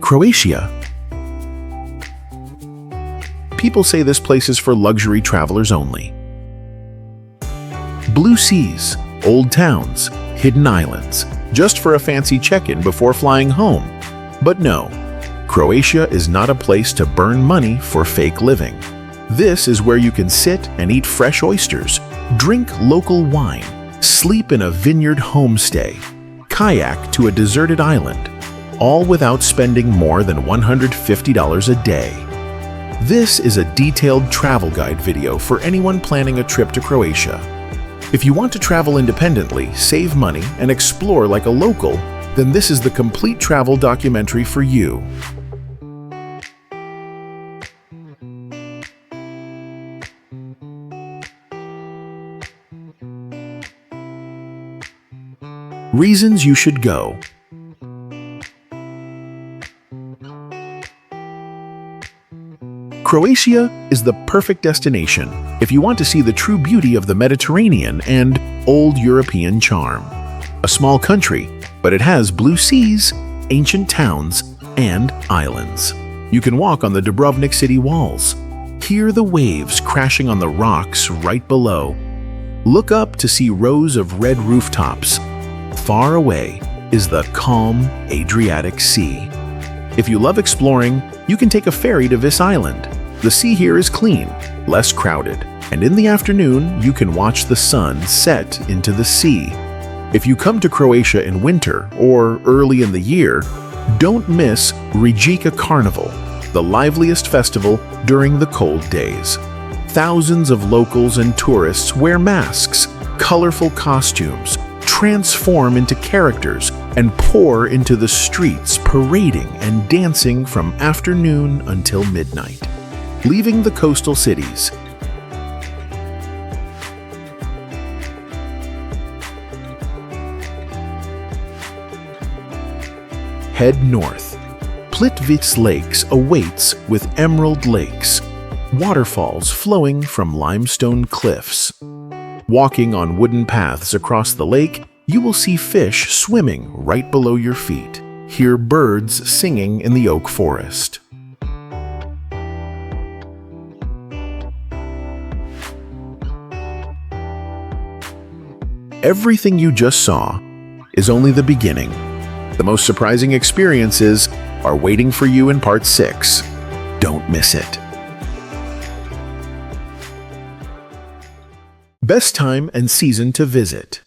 Croatia. People say this place is for luxury travelers only. Blue seas, old towns, hidden islands, just for a fancy check-in before flying home. But no, Croatia is not a place to burn money for fake living. This is where you can sit and eat fresh oysters, drink local wine, sleep in a vineyard homestay, kayak to a deserted island, all without spending more than $150 a day. This is a detailed travel guide video for anyone planning a trip to Croatia. If you want to travel independently, save money, and explore like a local, then this is the complete travel documentary for you. Reasons you should go. Croatia is the perfect destination if you want to see the true beauty of the Mediterranean and old European charm. A small country, but it has blue seas, ancient towns, and islands. You can walk on the Dubrovnik city walls, hear the waves crashing on the rocks right below, look up to see rows of red rooftops. Far away is the calm Adriatic Sea. If you love exploring, you can take a ferry to Vis Island. The sea here is clean, less crowded, and in the afternoon you can watch the sun set into the sea. If you come to Croatia in winter or early in the year, don't miss Rijeka Carnival, the liveliest festival during the cold days. Thousands of locals and tourists wear masks, colorful costumes, transform into characters, and pour into the streets, parading and dancing from afternoon until midnight. Leaving the coastal cities. Head north. Plitvice Lakes awaits with emerald lakes, waterfalls flowing from limestone cliffs. Walking on wooden paths across the lake, you will see fish swimming right below your feet, hear birds singing in the oak forest. Everything you just saw is only the beginning. The most surprising experiences are waiting for you in Part 6. Don't miss it. Best time and season to visit.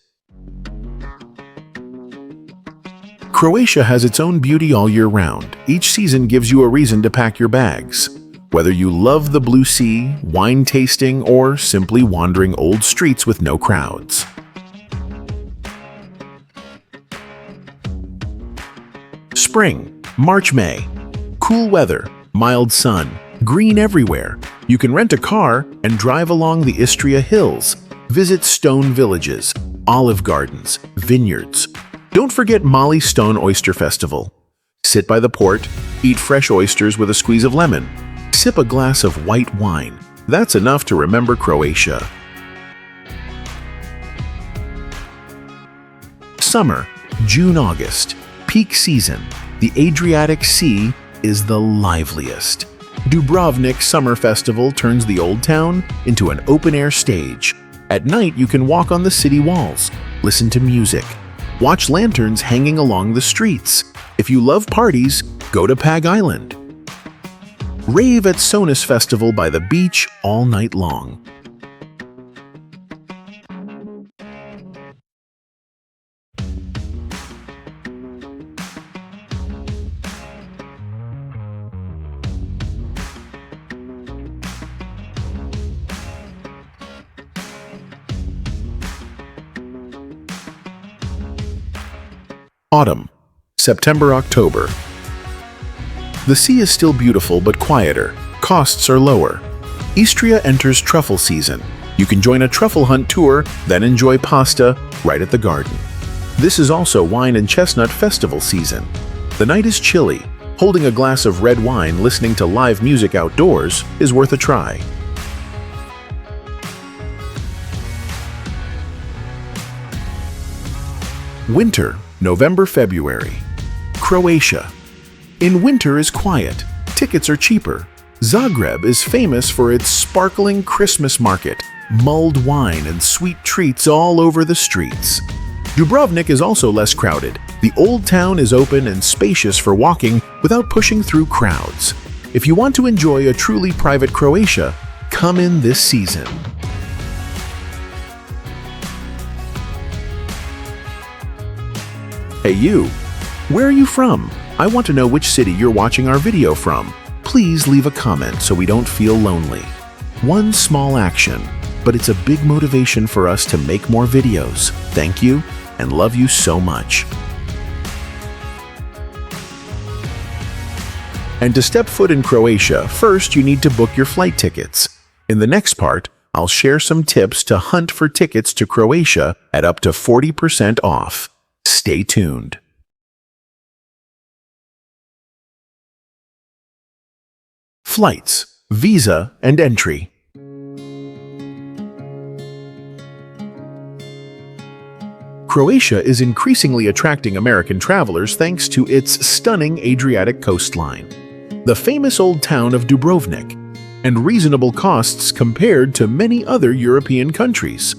Croatia has its own beauty all year round. Each season gives you a reason to pack your bags. Whether you love the blue sea, wine tasting, or simply wandering old streets with no crowds. Spring, March, May. Cool weather, mild sun, green everywhere. You can rent a car and drive along the Istria hills. Visit stone villages, olive gardens, vineyards. Don't forget Mali Stone Oyster Festival. Sit by the port, eat fresh oysters with a squeeze of lemon. Sip a glass of white wine. That's enough to remember Croatia. Summer, June, August. Peak season. The Adriatic Sea is the liveliest. Dubrovnik Summer Festival turns the old town into an open-air stage. At night, you can walk on the city walls, listen to music, watch lanterns hanging along the streets. If you love parties, go to Pag Island. Rave at Sonus Festival by the beach all night long. Autumn, September, October. The sea is still beautiful but quieter. Costs are lower. Istria enters truffle season. You can join a truffle hunt tour, then enjoy pasta right at the garden. This is also wine and chestnut festival season. The night is chilly. Holding a glass of red wine listening to live music outdoors is worth a try. Winter, November, February. Croatia. In winter is quiet. Tickets are cheaper. Zagreb is famous for its sparkling Christmas market, mulled wine and sweet treats all over the streets. Dubrovnik is also less crowded. The old town is open and spacious for walking without pushing through crowds. If you want to enjoy a truly private Croatia, come in this season. Hey you, where are you from? I want to know which city you're watching our video from. Please leave a comment so we don't feel lonely. One small action, but it's a big motivation for us to make more videos. Thank you and love you so much. And to step foot in Croatia, first you need to book your flight tickets. In the next part, I'll share some tips to hunt for tickets to Croatia at up to 40% off. Stay tuned. Flights, visa, and entry. Croatia is increasingly attracting American travelers thanks to its stunning Adriatic coastline, the famous old town of Dubrovnik, and reasonable costs compared to many other European countries.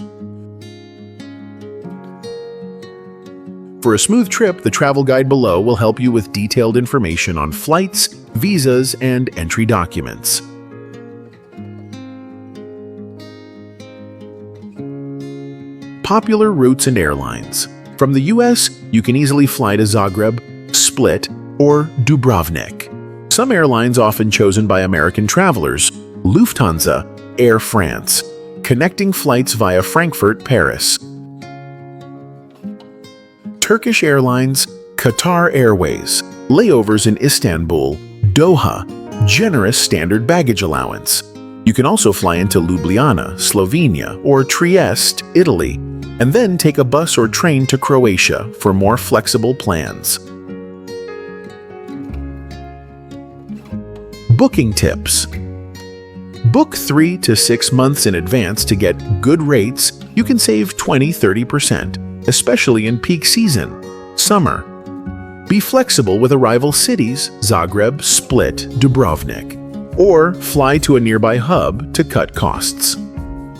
For a smooth trip, the travel guide below will help you with detailed information on flights, visas, and entry documents. Popular routes and airlines. From the US, you can easily fly to Zagreb, Split, or Dubrovnik. Some airlines often chosen by American travelers: Lufthansa, Air France, connecting flights via Frankfurt, Paris. Turkish Airlines, Qatar Airways, layovers in Istanbul, Doha, generous standard baggage allowance. You can also fly into Ljubljana, Slovenia, or Trieste, Italy, and then take a bus or train to Croatia for more flexible plans. Booking tips. Book 3 to 6 months in advance to get good rates. You can save 20–30%. Especially in peak season, summer. Be flexible with arrival cities, Zagreb, Split, Dubrovnik, or fly to a nearby hub to cut costs.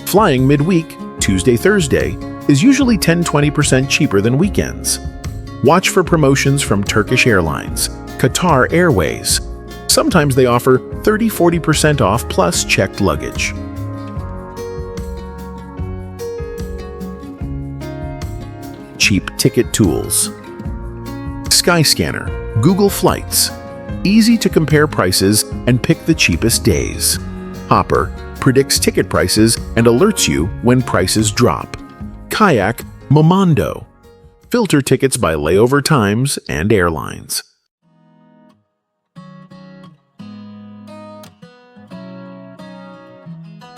Flying midweek, Tuesday-Thursday, is usually 10–20% cheaper than weekends. Watch for promotions from Turkish Airlines, Qatar Airways. Sometimes they offer 30–40% off plus checked luggage. Cheap ticket tools. Skyscanner, Google Flights. Easy to compare prices and pick the cheapest days. Hopper predicts ticket prices and alerts you when prices drop. Kayak, Momondo. Filter tickets by layover times and airlines.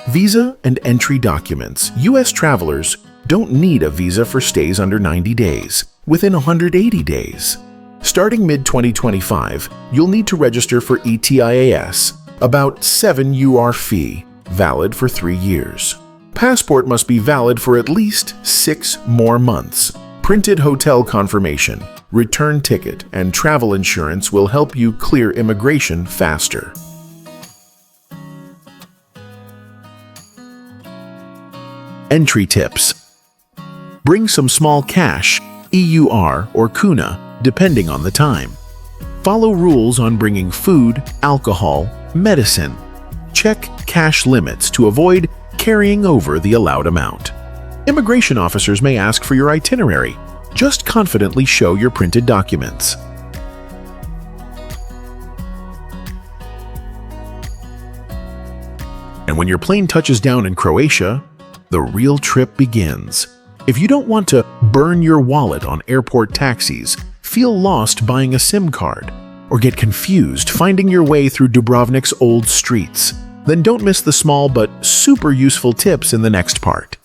Visa and entry documents. U.S. travelers don't need a visa for stays under 90 days, within 180 days. Starting mid-2025, you'll need to register for ETIAS, about €7 fee, valid for 3 years. Passport must be valid for at least 6 more months. Printed hotel confirmation, return ticket, and travel insurance will help you clear immigration faster. Entry tips. Bring some small cash, EUR or kuna, depending on the time. Follow rules on bringing food, alcohol, medicine. Check cash limits to avoid carrying over the allowed amount. Immigration officers may ask for your itinerary. Just confidently show your printed documents. And when your plane touches down in Croatia, the real trip begins. If you don't want to burn your wallet on airport taxis, feel lost buying a SIM card, or get confused finding your way through Dubrovnik's old streets, then don't miss the small but super useful tips in the next part.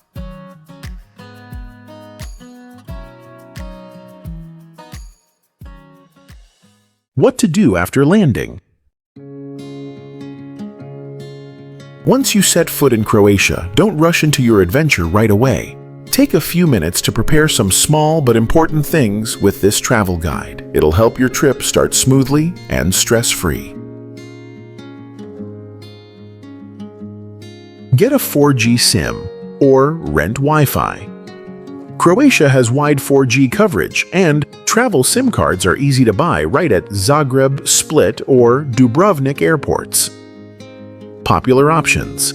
What to do after landing. Once you set foot in Croatia, don't rush into your adventure right away. Take a few minutes to prepare some small but important things with this travel guide. It'll help your trip start smoothly and stress-free. Get a 4G SIM or rent Wi-Fi. Croatia has wide 4G coverage, and travel SIM cards are easy to buy right at Zagreb, Split, or Dubrovnik airports. Popular options: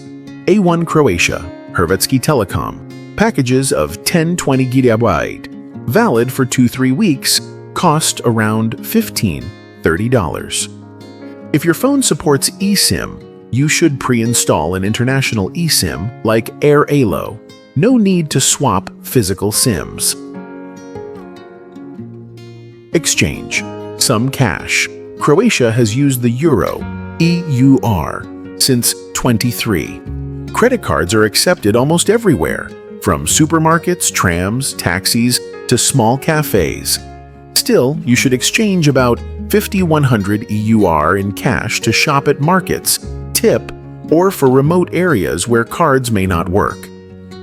A1 Croatia, Hrvatski Telekom, packages of 10-20 GB, valid for 2-3 weeks, cost around $15–30. If your phone supports eSIM, you should pre-install an international eSIM like AirAlo. No need to swap physical SIMs. Exchange. Some cash. Croatia has used the euro, EUR, since 23. Credit cards are accepted almost everywhere, from supermarkets, trams, taxis, to small cafes. Still, you should exchange about 5,100 EUR in cash to shop at markets, tip, or for remote areas where cards may not work.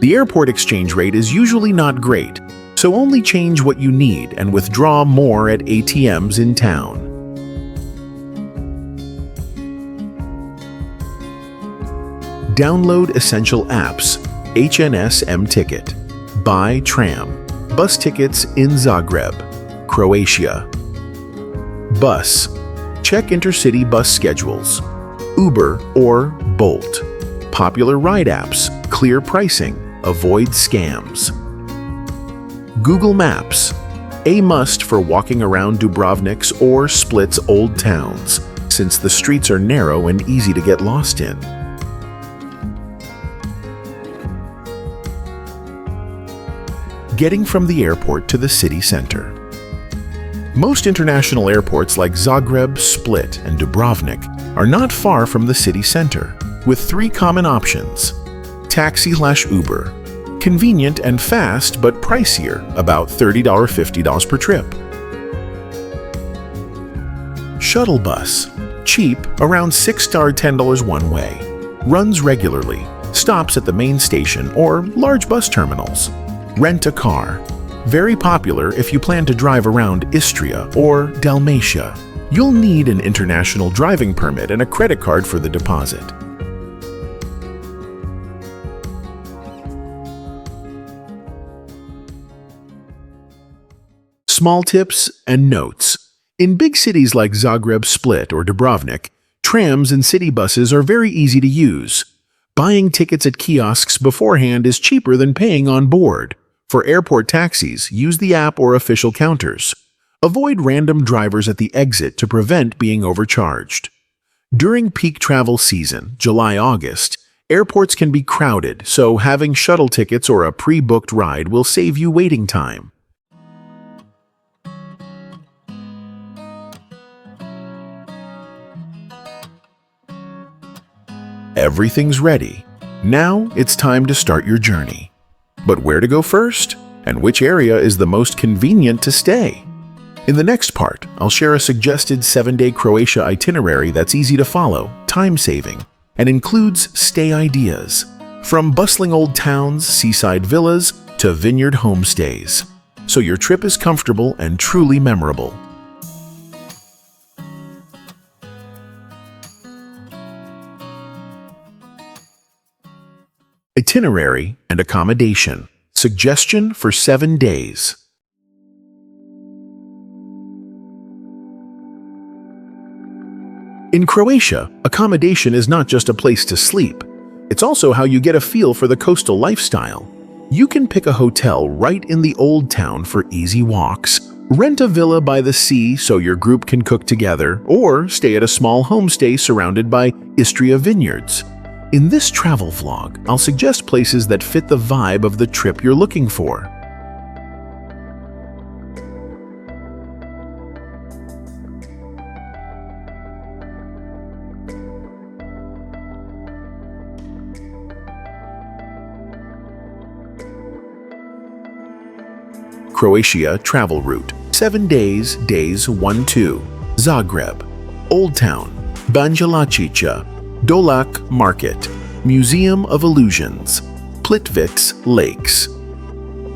The airport exchange rate is usually not great, so only change what you need and withdraw more at ATMs in town. Download essential apps: HNS Etiquette, buy tram, bus tickets in Zagreb, Croatia. Bus. Check intercity bus schedules. Uber or Bolt. Popular ride apps, clear pricing, avoid scams. Google Maps. A must for walking around Dubrovnik's or Split's old towns, since the streets are narrow and easy to get lost in. Getting from the airport to the city center. Most international airports like Zagreb, Split, and Dubrovnik are not far from the city center, with 3 common options. Taxi/Uber. Convenient and fast, but pricier, about $30–50 per trip. Shuttle bus. Cheap, around $6–10 one way. Runs regularly. Stops at the main station or large bus terminals. Rent a car. Very popular if you plan to drive around Istria or Dalmatia. You'll need an international driving permit and a credit card for the deposit. Small tips and notes. In big cities like Zagreb, Split, or Dubrovnik, trams and city buses are very easy to use. Buying tickets at kiosks beforehand is cheaper than paying on board. For airport taxis, use the app or official counters. Avoid random drivers at the exit to prevent being overcharged. During peak travel season, July-August, airports can be crowded, so having shuttle tickets or a pre-booked ride will save you waiting time. Everything's ready. Now it's time to start your journey. But where to go first? And which area is the most convenient to stay? In the next part, I'll share a suggested 7-day Croatia itinerary that's easy to follow, time-saving, and includes stay ideas. From bustling old towns, seaside villas, to vineyard homestays. So your trip is comfortable and truly memorable. Itinerary and accommodation. Suggestion for 7 days. In Croatia, accommodation is not just a place to sleep. It's also how you get a feel for the coastal lifestyle. You can pick a hotel right in the old town for easy walks, rent a villa by the sea so your group can cook together, or stay at a small homestay surrounded by Istria vineyards. In this travel vlog, I'll suggest places that fit the vibe of the trip you're looking for. Croatia travel route. 7 days, days 1–2. Zagreb, Old Town, Banja Luka, Dolak Market, Museum of Illusions, Plitvice Lakes.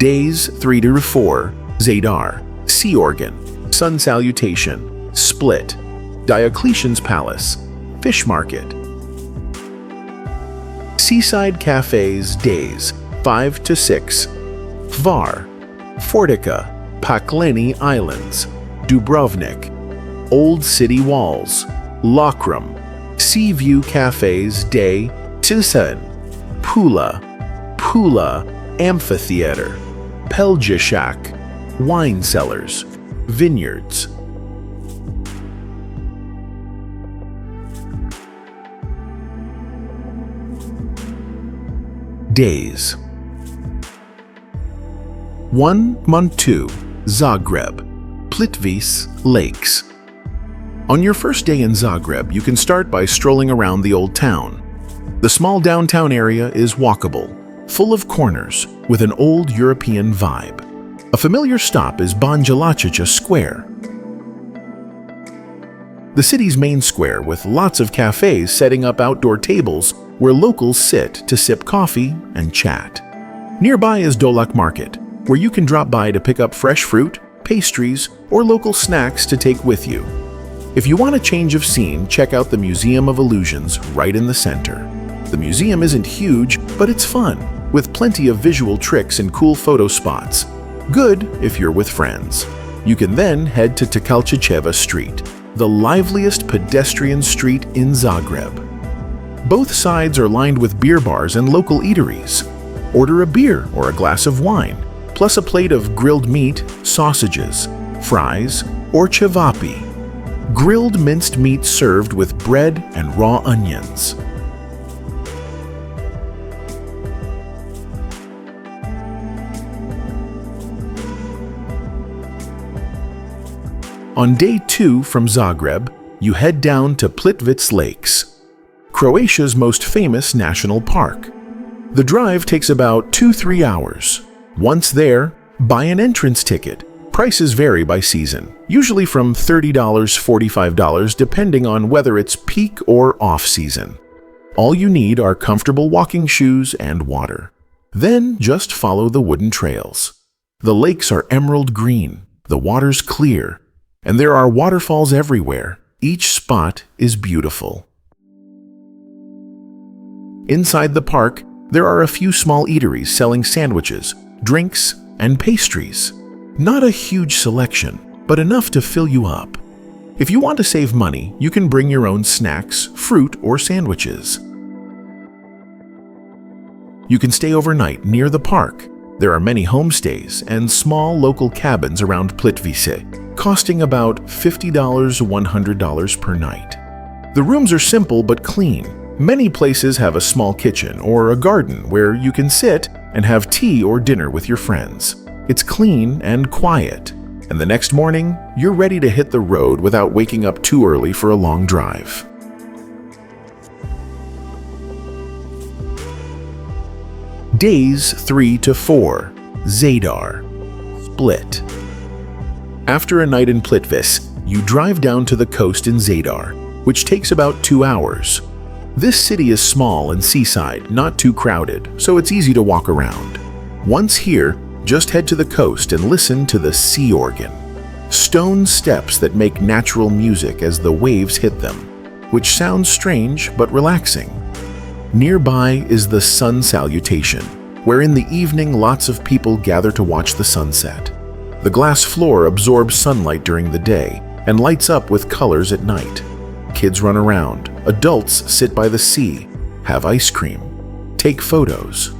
Days 3 to 4, Zadar, Sea Organ, Sun Salutation, Split, Diocletian's Palace, Fish Market. Seaside Cafes, Days 5 to 6, Hvar, Fortica, Pakleni Islands, Dubrovnik, Old City Walls, Lokrum, Sea View Cafes, Day 7, Pula, Amphitheater, Pelješac, Wine Cellars, Vineyards. Days 1 month 2, Zagreb, Plitvice Lakes. On your first day in Zagreb, you can start by strolling around the old town. The small downtown area is walkable, full of corners, with an old European vibe. A familiar stop is Banja Luka Square, the city's main square with lots of cafes setting up outdoor tables where locals sit to sip coffee and chat. Nearby is Dolak Market, where you can drop by to pick up fresh fruit, pastries, or local snacks to take with you. If you want a change of scene, check out the Museum of Illusions right in the center. The museum isn't huge, but it's fun, with plenty of visual tricks and cool photo spots. Good if you're with friends. You can then head to Tkalčićeva Street, the liveliest pedestrian street in Zagreb. Both sides are lined with beer bars and local eateries. Order a beer or a glass of wine, plus a plate of grilled meat, sausages, fries, or cevapi. Grilled minced meat served with bread and raw onions. On day 2 from Zagreb, you head down to Plitvice Lakes, Croatia's most famous national park. The drive takes about 2-3 hours. Once there, buy an entrance ticket. Prices vary by season, usually from $30 to $45 depending on whether it's peak or off-season. All you need are comfortable walking shoes and water. Then just follow the wooden trails. The lakes are emerald green, the water's clear, and there are waterfalls everywhere. Each spot is beautiful. Inside the park, there are a few small eateries selling sandwiches, drinks, and pastries. Not a huge selection, but enough to fill you up. If you want to save money, you can bring your own snacks, fruit, or sandwiches. You can stay overnight near the park. There are many homestays and small local cabins around Plitvice, costing about $50 to $100 per night. The rooms are simple but clean. Many places have a small kitchen or a garden where you can sit and have tea or dinner with your friends. It's clean and quiet, and the next morning, you're ready to hit the road without waking up too early for a long drive. Days 3 to 4, Zadar, Split. After a night in Plitvice, you drive down to the coast in Zadar, which takes about 2 hours. This city is small and seaside, not too crowded, so it's easy to walk around. Once here, just head to the coast and listen to the sea organ. Stone steps that make natural music as the waves hit them, which sounds strange but relaxing. Nearby is the sun salutation, where in the evening lots of people gather to watch the sunset. The glass floor absorbs sunlight during the day and lights up with colors at night. Kids run around, adults sit by the sea, have ice cream, take photos.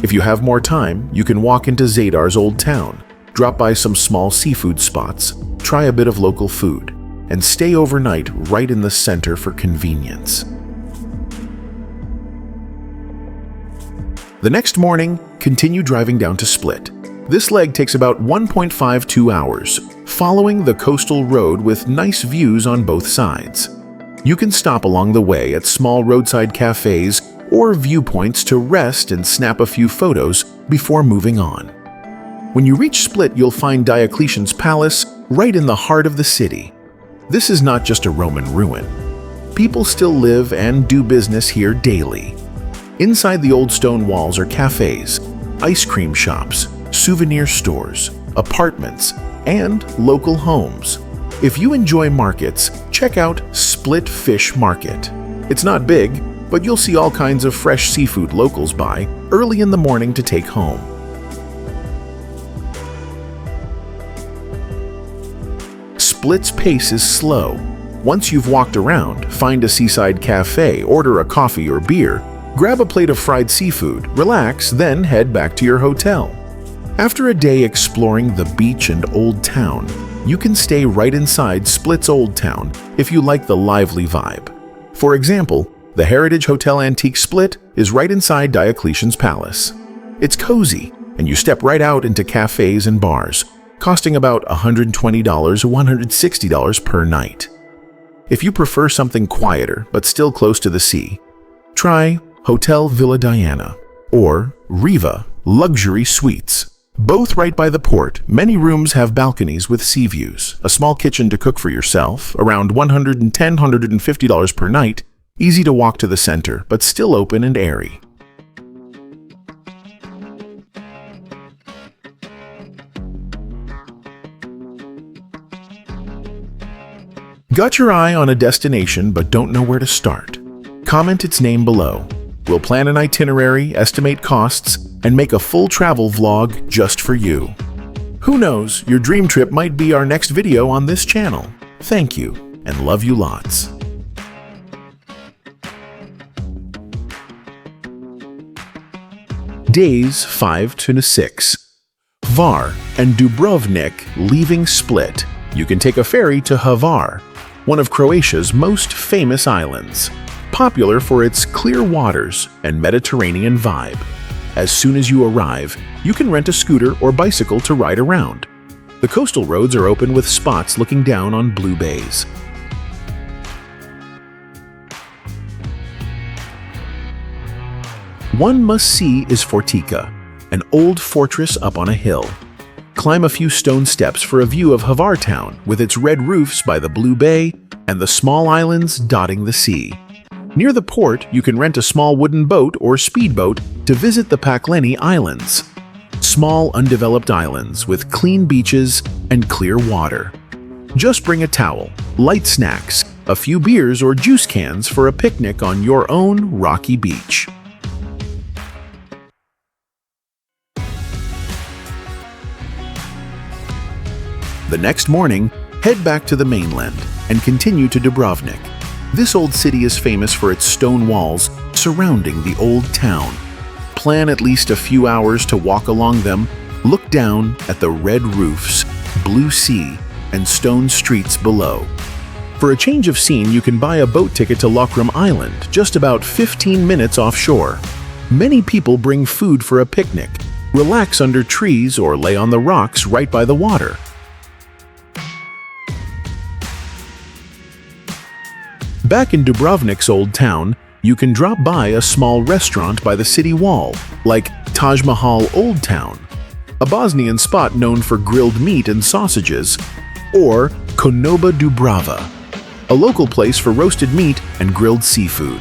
If you have more time, you can walk into Zadar's old town, drop by some small seafood spots, try a bit of local food, and stay overnight right in the center for convenience. The next morning, continue driving down to Split. This leg takes about 1.52 hours, following the coastal road with nice views on both sides. You can stop along the way at small roadside cafes or viewpoints to rest and snap a few photos before moving on. When you reach Split, you'll find Diocletian's Palace right in the heart of the city. This is not just a Roman ruin. People still live and do business here daily. Inside the old stone walls are cafes, ice cream shops, souvenir stores, apartments, and local homes. If you enjoy markets, check out Split Fish Market. It's not big, but you'll see all kinds of fresh seafood locals buy early in the morning to take home. Split's pace is slow. Once you've walked around, find a seaside cafe, order a coffee or beer, grab a plate of fried seafood, relax, then head back to your hotel. After a day exploring the beach and Old Town, you can stay right inside Split's Old Town if you like the lively vibe. For example, the Heritage Hotel Antique Split is right inside Diocletian's Palace. It's cozy, and you step right out into cafes and bars, costing about $120 or $160 per night. If you prefer something quieter but still close to the sea, try Hotel Villa Diana or Riva Luxury Suites. Both right by the port, many rooms have balconies with sea views, a small kitchen to cook for yourself, around $110 to $150 per night, easy to walk to the center, but still open and airy. Got your eye on a destination but don't know where to start? Comment its name below. We'll plan an itinerary, estimate costs, and make a full travel vlog just for you. Who knows, your dream trip might be our next video on this channel. Thank you, and love you lots. Days 5 to 6. Hvar and Dubrovnik leaving Split. You can take a ferry to Hvar, one of Croatia's most famous islands, popular for its clear waters and Mediterranean vibe. As soon as you arrive, you can rent a scooter or bicycle to ride around. The coastal roads are open with spots looking down on blue bays. One must-see is Fortica, an old fortress up on a hill. Climb a few stone steps for a view of Hvar town with its red roofs by the blue bay and the small islands dotting the sea. Near the port, you can rent a small wooden boat or speedboat to visit the Pakleni Islands. Small, undeveloped islands with clean beaches and clear water. Just bring a towel, light snacks, a few beers or juice cans for a picnic on your own rocky beach. The next morning, head back to the mainland and continue to Dubrovnik. This old city is famous for its stone walls surrounding the old town. Plan at least a few hours to walk along them, look down at the red roofs, blue sea, and stone streets below. For a change of scene, you can buy a boat ticket to Lokrum Island, just about 15 minutes offshore. Many people bring food for a picnic, relax under trees, or lay on the rocks right by the water. Back in Dubrovnik's old town, you can drop by a small restaurant by the city wall, like Taj Mahal Old Town, a Bosnian spot known for grilled meat and sausages, or Konoba Dubrava, a local place for roasted meat and grilled seafood.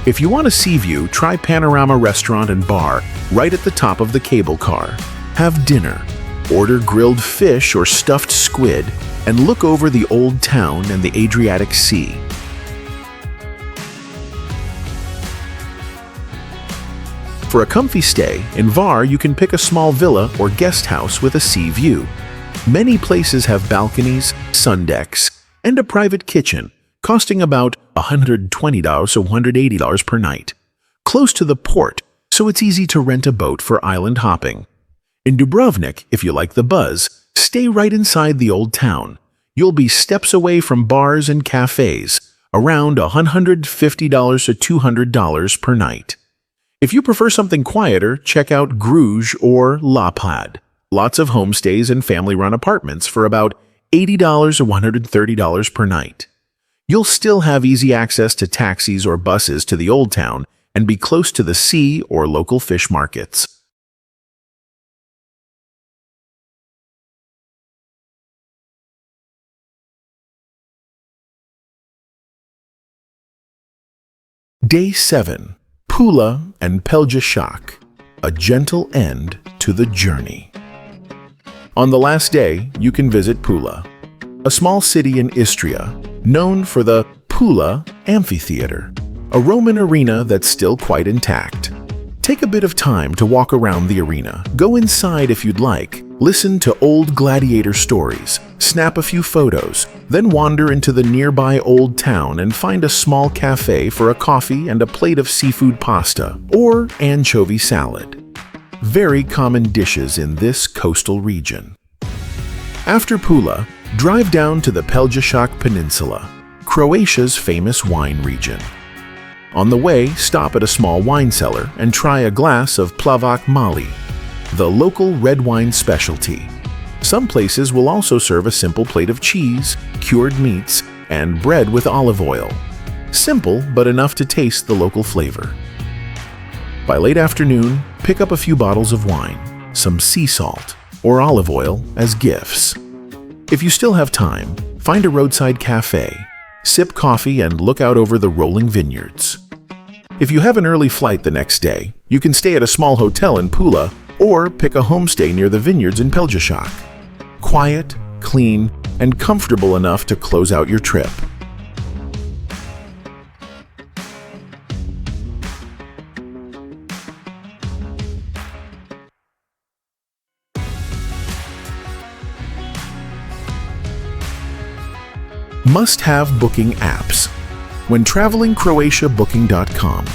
If you want a sea view, try Panorama Restaurant and Bar right at the top of the cable car. Have dinner, order grilled fish or stuffed squid, and look over the old town and the Adriatic Sea. For a comfy stay, in Hvar you can pick a small villa or guest house with a sea view. Many places have balconies, sun decks, and a private kitchen, costing about $120 to $180 per night. Close to the port, so it's easy to rent a boat for island hopping. In Dubrovnik, if you like the buzz, stay right inside the old town. You'll be steps away from bars and cafes, around $150 to $200 per night. If you prefer something quieter, check out Gruž or Lapad. Lots of homestays and family-run apartments for about $80 or $130 per night. You'll still have easy access to taxis or buses to the old town and be close to the sea or local fish markets. Day 7. Pula and Peljašak, a gentle end to the journey. On the last day, you can visit Pula, a small city in Istria, known for the Pula Amphitheater, a Roman arena that's still quite intact. Take a bit of time to walk around the arena, go inside if you'd like, listen to old gladiator stories, snap a few photos, then wander into the nearby old town and find a small cafe for a coffee and a plate of seafood pasta or anchovy salad. Very common dishes in this coastal region. After Pula, drive down to the Peljašak Peninsula, Croatia's famous wine region. On the way, stop at a small wine cellar and try a glass of Plavak Mali, the local red wine specialty. Some places will also serve a simple plate of cheese, cured meats, and bread with olive oil. Simple, but enough to taste the local flavor. By late afternoon, pick up a few bottles of wine, some sea salt, or olive oil as gifts. If you still have time, find a roadside cafe, sip coffee, and look out over the rolling vineyards. If you have an early flight the next day, you can stay at a small hotel in Pula or pick a homestay near the vineyards in Peljašak. Quiet, clean, and comfortable enough to close out your trip. Must-have booking apps. When traveling, CroatiaBooking.com.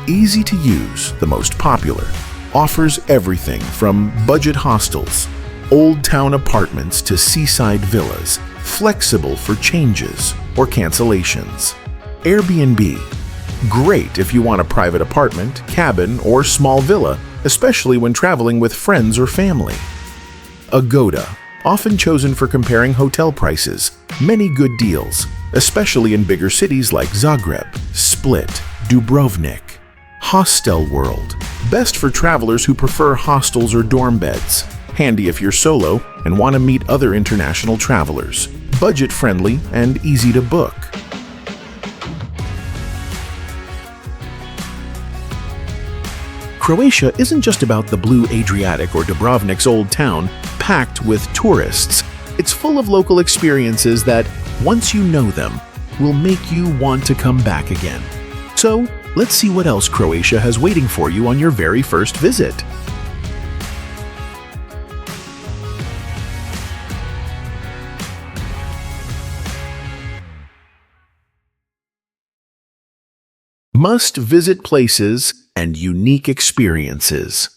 Easy to use, the most popular. Offers everything from budget hostels, old town apartments to seaside villas, flexible for changes or cancellations. Airbnb. Great if you want a private apartment, cabin, or small villa, especially when traveling with friends or family. Agoda. Often chosen for comparing hotel prices. Many good deals, especially in bigger cities like Zagreb, Split, Dubrovnik. Hostel World. Best for travelers who prefer hostels or dorm beds. Handy if you're solo and want to meet other international travelers. Budget-friendly and easy to book. Croatia isn't just about the blue Adriatic or Dubrovnik's old town packed with tourists. It's full of local experiences that, once you know them, will make you want to come back again. So, let's see what else Croatia has waiting for you on your very first visit. Must-visit places and unique experiences.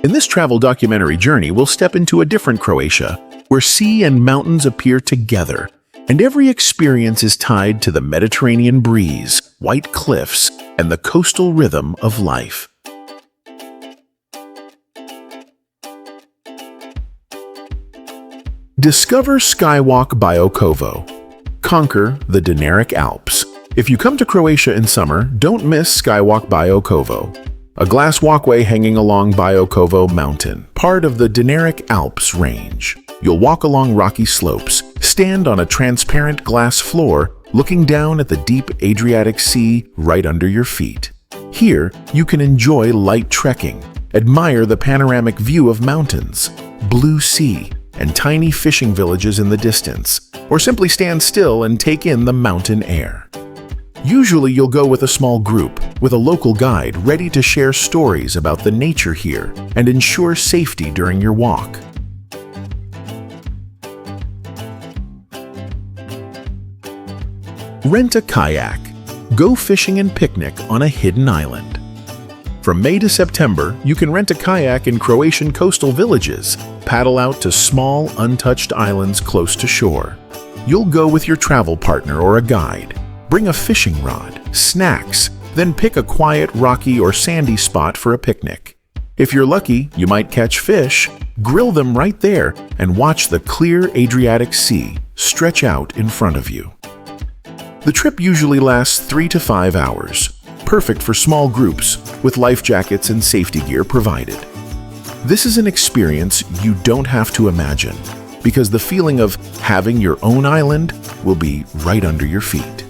In this travel documentary journey, we'll step into a different Croatia, where sea and mountains appear together, and every experience is tied to the Mediterranean breeze, white cliffs, and the coastal rhythm of life. Discover Skywalk Biokovo. Conquer the Dinaric Alps. If you come to Croatia in summer, don't miss Skywalk Biokovo, a glass walkway hanging along Biokovo Mountain, part of the Dinaric Alps range. You'll walk along rocky slopes, stand on a transparent glass floor, looking down at the deep Adriatic Sea right under your feet. Here, you can enjoy light trekking, admire the panoramic view of mountains, blue sea, and tiny fishing villages in the distance, or simply stand still and take in the mountain air. Usually you'll go with a small group, with a local guide ready to share stories about the nature here and ensure safety during your walk. Rent a kayak. Go fishing and picnic on a hidden island. From May to September, you can rent a kayak in Croatian coastal villages, paddle out to small, untouched islands close to shore. You'll go with your travel partner or a guide. Bring a fishing rod, snacks, then pick a quiet, rocky, or sandy spot for a picnic. If you're lucky, you might catch fish, grill them right there, and watch the clear Adriatic Sea stretch out in front of you. The trip usually lasts 3 to 5 hours, perfect for small groups with life jackets and safety gear provided. This is an experience you don't have to imagine, because the feeling of having your own island will be right under your feet.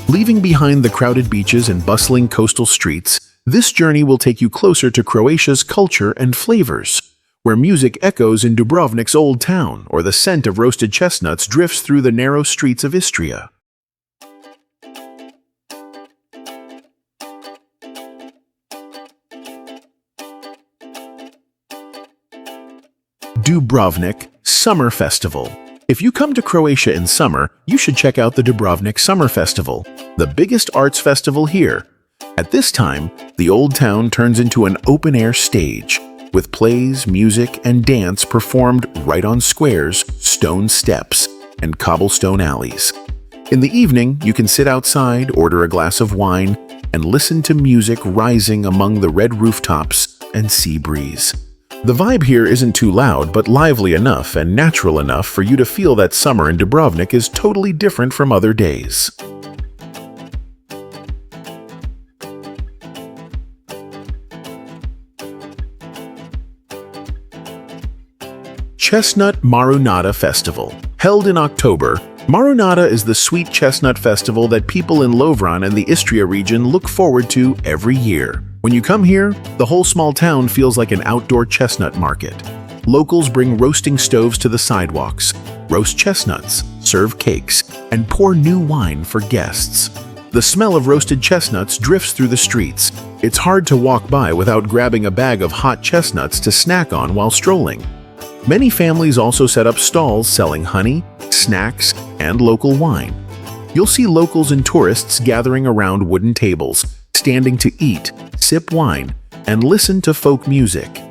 Leaving behind the crowded beaches and bustling coastal streets, this journey will take you closer to Croatia's culture and flavors, where music echoes in Dubrovnik's old town or the scent of roasted chestnuts drifts through the narrow streets of Istria. Dubrovnik Summer Festival. If you come to Croatia in summer, you should check out the Dubrovnik Summer Festival, the biggest arts festival here. At this time, the old town turns into an open-air stage, with plays, music, and dance performed right on squares, stone steps, and cobblestone alleys. In the evening, you can sit outside, order a glass of wine, and listen to music rising among the red rooftops and sea breeze. The vibe here isn't too loud, but lively enough and natural enough for you to feel that summer in Dubrovnik is totally different from other days. Chestnut Marunata Festival. Held in October, Marunata is the sweet chestnut festival that people in Lovran and the Istria region look forward to every year. When you come here, the whole small town feels like an outdoor chestnut market. Locals bring roasting stoves to the sidewalks, roast chestnuts, serve cakes, and pour new wine for guests. The smell of roasted chestnuts drifts through the streets. It's hard to walk by without grabbing a bag of hot chestnuts to snack on while strolling. Many families also set up stalls selling honey, snacks, and local wine. You'll see locals and tourists gathering around wooden tables, standing to eat, sip wine, and listen to folk music.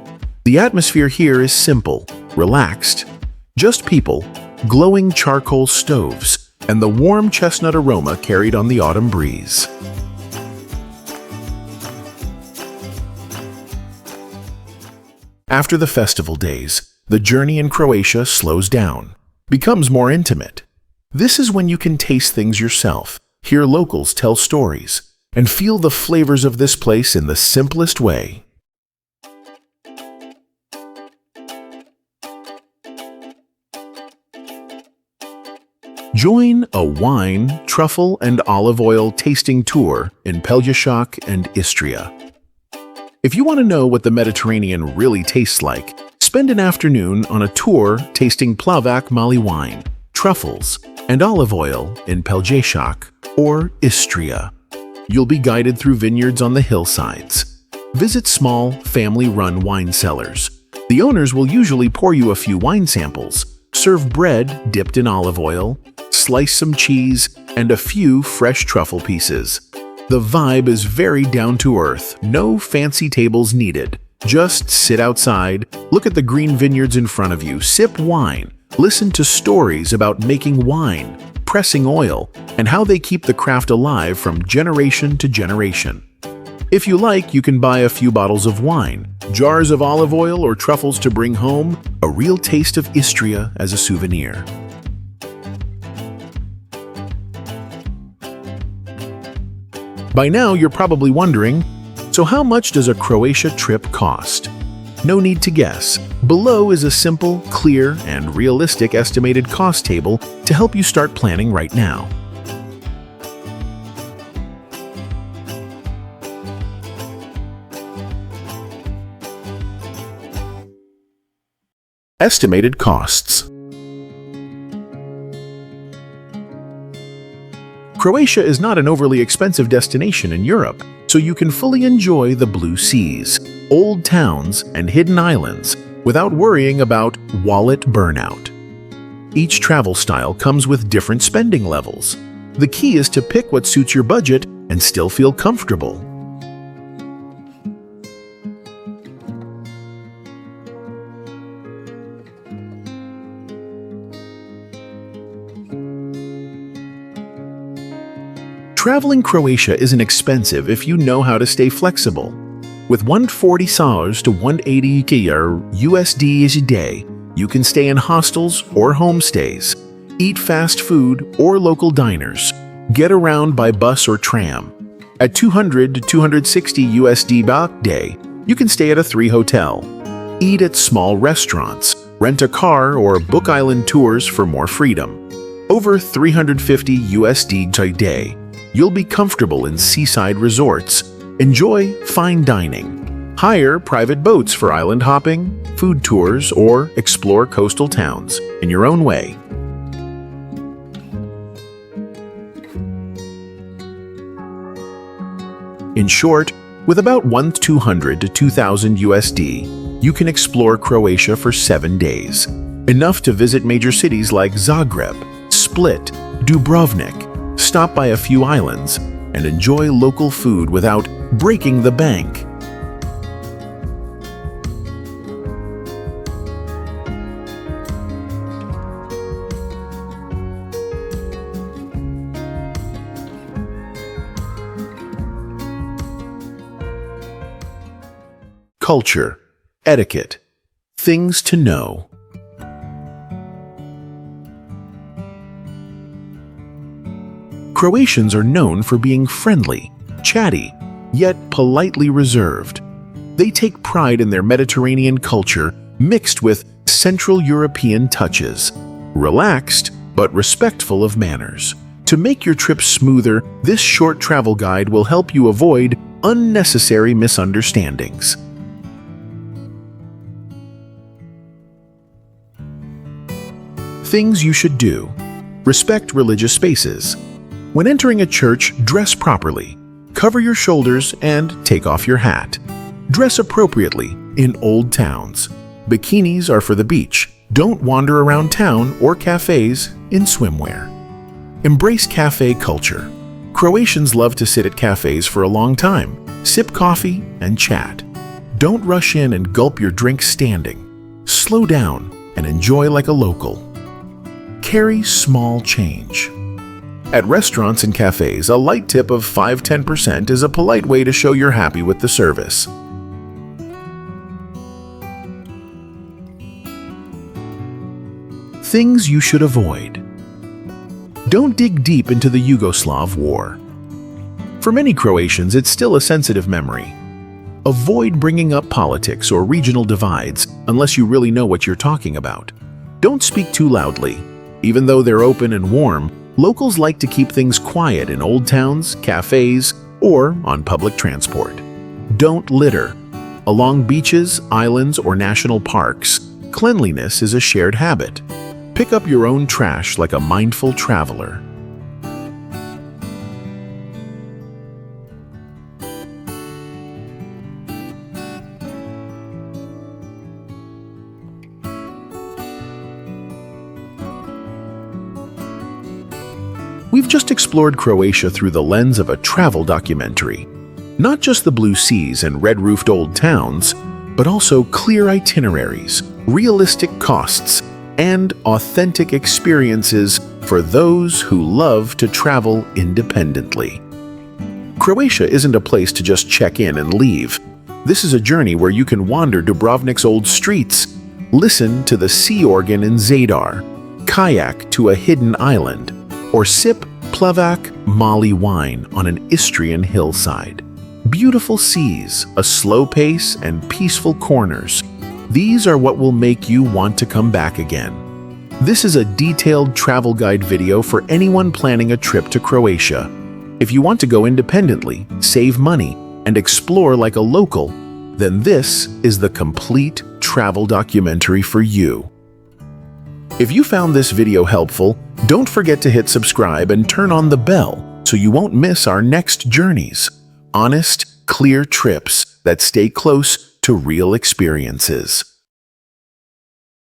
The atmosphere here is simple, relaxed. Just people, glowing charcoal stoves, and the warm chestnut aroma carried on the autumn breeze. After the festival days, the journey in Croatia slows down, becomes more intimate. This is when you can taste things yourself, hear locals tell stories, and feel the flavors of this place in the simplest way. Join a wine, truffle, and olive oil tasting tour in Pelješac and Istria. If you want to know what the Mediterranean really tastes like, spend an afternoon on a tour tasting Plavak Mali wine, truffles, and olive oil in Pelješac or Istria. You'll be guided through vineyards on the hillsides. Visit small, family-run wine cellars. The owners will usually pour you a few wine samples, serve bread dipped in olive oil, slice some cheese, and a few fresh truffle pieces. The vibe is very down-to-earth, no fancy tables needed. Just sit outside, look at the green vineyards in front of you, sip wine, listen to stories about making wine, pressing oil, and how they keep the craft alive from generation to generation. If you like, you can buy a few bottles of wine, jars of olive oil or truffles to bring home, a real taste of Istria as a souvenir. By now, you're probably wondering, so how much does a Croatia trip cost? No need to guess. Below is a simple, clear, and realistic estimated cost table to help you start planning right now. Estimated costs. Croatia is not an overly expensive destination in Europe, so you can fully enjoy the blue seas, old towns, and hidden islands without worrying about wallet burnout. Each travel style comes with different spending levels. The key is to pick what suits your budget and still feel comfortable. Traveling Croatia isn't expensive if you know how to stay flexible. With $140 to $180 USD a day, you can stay in hostels or homestays, eat fast food or local diners, get around by bus or tram. At $200 to $260 USD a day, you can stay at a 3-hotel, eat at small restaurants, rent a car or book island tours for more freedom. Over $350 USD a day, You'll be comfortable in seaside resorts, enjoy fine dining, hire private boats for island hopping, food tours, or explore coastal towns in your own way. In short, with about 1,200 to 2,000 USD, you can explore Croatia for 7 days, enough to visit major cities like Zagreb, Split, Dubrovnik, stop by a few islands, and enjoy local food without breaking the bank. Culture, etiquette, things to know. Croatians are known for being friendly, chatty, yet politely reserved. They take pride in their Mediterranean culture mixed with Central European touches, relaxed but respectful of manners. To make your trip smoother, this short travel guide will help you avoid unnecessary misunderstandings. Things you should do. Respect religious spaces. When entering a church, dress properly. Cover your shoulders and take off your hat. Dress appropriately in old towns. Bikinis are for the beach. Don't wander around town or cafes in swimwear. Embrace cafe culture. Croatians love to sit at cafes for a long time, sip coffee, and chat. Don't rush in and gulp your drink standing. Slow down and enjoy like a local. Carry small change. At restaurants and cafes, a light tip of 5–10% is a polite way to show you're happy with the service. Things you should avoid. Don't dig deep into the Yugoslav War. For many Croatians, it's still a sensitive memory. Avoid bringing up politics or regional divides unless you really know what you're talking about. Don't speak too loudly. Even though they're open and warm, locals like to keep things quiet in old towns, cafes, or on public transport. Don't litter. Along beaches, islands, or national parks, cleanliness is a shared habit. Pick up your own trash like a mindful traveler. We've just explored Croatia through the lens of a travel documentary. Not just the blue seas and red-roofed old towns, but also clear itineraries, realistic costs, and authentic experiences for those who love to travel independently. Croatia isn't a place to just check in and leave. This is a journey where you can wander Dubrovnik's old streets, listen to the sea organ in Zadar, kayak to a hidden island, or sip Plavac Mali wine on an Istrian hillside. Beautiful seas, a slow pace, and peaceful corners. These are what will make you want to come back again. This is a detailed travel guide video for anyone planning a trip to Croatia. If you want to go independently, save money, and explore like a local, then this is the complete travel documentary for you. If you found this video helpful, don't forget to hit subscribe and turn on the bell so you won't miss our next journeys. Honest, clear trips that stay close to real experiences.